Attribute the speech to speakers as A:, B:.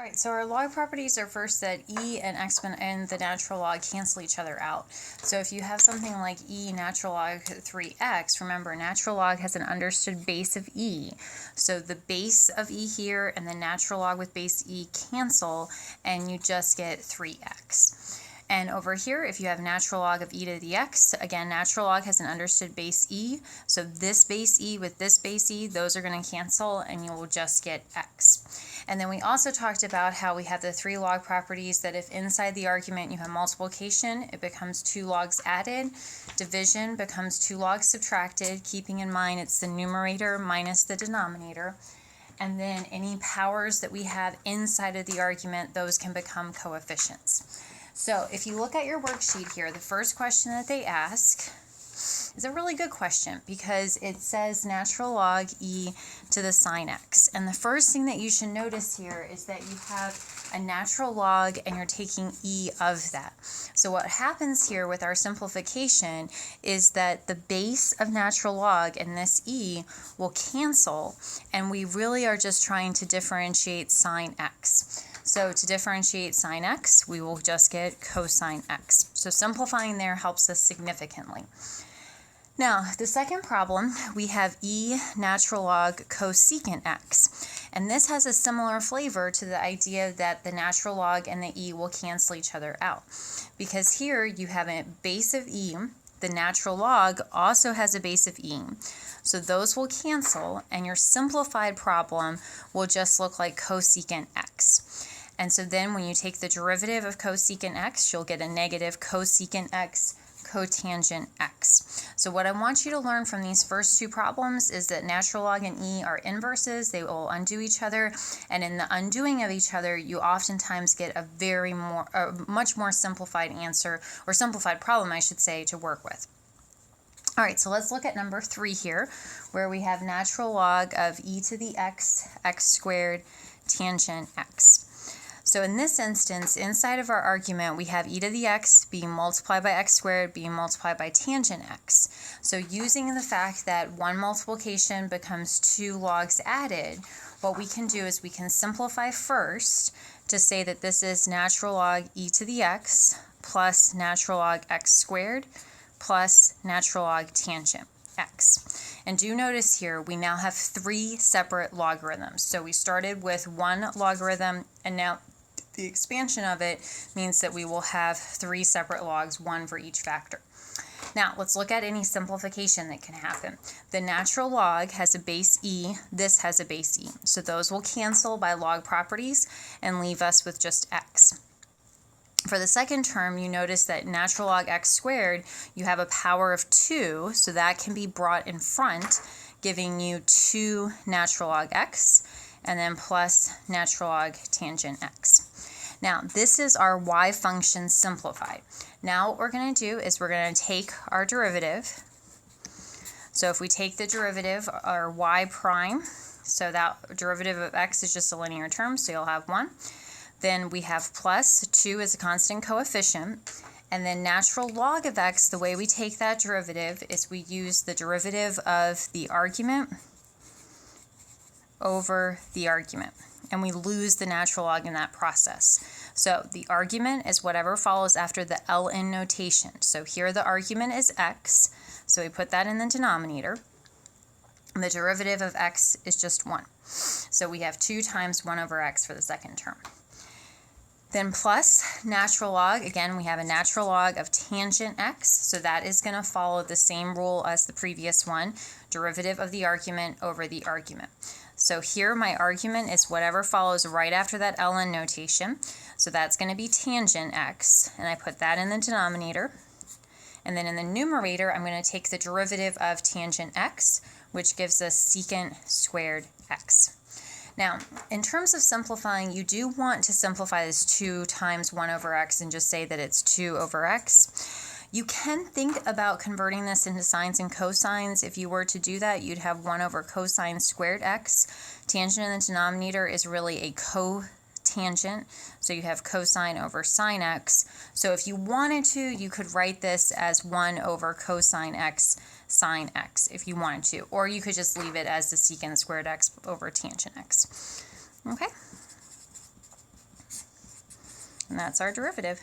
A: All right, so our log properties are first that e and exponent and the natural log cancel each other out. So if you have something like e natural log 3x, remember natural log has an understood base of e. So the base of e here and the natural log with base e cancel, and you just get 3x. And over here, if you have natural log of e to the x, again, natural log has an understood base e. So this base e with this base e, those are going to cancel, and you will just get x. And then we also talked about how we have the three log properties that if inside the argument you have multiplication, it becomes 2 logs added. Division becomes 2 logs subtracted, keeping in mind it's the numerator minus the denominator. And then any powers that we have inside of the argument, those can become coefficients. So if you look at your worksheet here, the first question that they ask is a really good question because it says natural log e to the sine x. And the first thing that you should notice here is that you have a natural log and you're taking e of that. So what happens here with our simplification is that the base of natural log and this e will cancel, and we really are just trying to differentiate sine x. So to differentiate sine x, we will just get cosine x. So simplifying there helps us significantly. Now, the second problem, we have e natural log cosecant x. And this has a similar flavor to the idea that the natural log and the e will cancel each other out. Because here you have a base of e, the natural log also has a base of e. So those will cancel, and your simplified problem will just look like cosecant x. And so then when you take the derivative of cosecant x, you'll get a negative cosecant x cotangent x. So what I want you to learn from these first two problems is that natural log and e are inverses. They will undo each other, and in the undoing of each other, you oftentimes get a much more simplified answer, or simplified problem, I should say, to work with. All right, so let's look at number 3 here, where we have natural log of e to the x squared, tangent x. So in this instance, inside of our argument, we have e to the x being multiplied by x squared being multiplied by tangent x. So using the fact that one multiplication becomes 2 logs added, what we can do is we can simplify first to say that this is natural log e to the x plus natural log x squared plus natural log tangent x. And do notice here we now have 3 separate logarithms. So we started with 1 logarithm, and now the expansion of it means that we will have 3 separate logs, 1 for each factor. Now let's look at any simplification that can happen. The natural log has a base e, this has a base e. So those will cancel by log properties and leave us with just x. For the second term, you notice that natural log x squared, you have a power of 2, so that can be brought in front, giving you 2 natural log x, and then plus natural log tangent x. Now, this is our y function simplified. Now what we're going to do is we're going to take our derivative. So if we take the derivative, our y prime, so that derivative of x is just a linear term, so you'll have 1. Then we have plus 2 is a constant coefficient, and then natural log of x, the way we take that derivative is we use the derivative of the argument over the argument, and we lose the natural log in that process. So the argument is whatever follows after the ln notation. So here the argument is x, so we put that in the denominator. The derivative of x is just 1. So we have 2 times 1 over x for the second term. Then plus natural log, again we have a natural log of tangent x, so that is going to follow the same rule as the previous one, derivative of the argument over the argument. So here my argument is whatever follows right after that ln notation, so that's going to be tangent x, and I put that in the denominator. And then in the numerator, I'm going to take the derivative of tangent x, which gives us secant squared x. Now, in terms of simplifying, you do want to simplify this 2 times 1 over x and just say that it's 2 over x. You can think about converting this into sines and cosines. If you were to do that, you'd have 1 over cosine squared x. Tangent in the denominator is really a cotangent, so you have cosine over sine x. So if you wanted to, you could write this as 1 over cosine x sine x if you wanted to, or you could just leave it as the secant squared x over tangent x. Okay? And that's our derivative.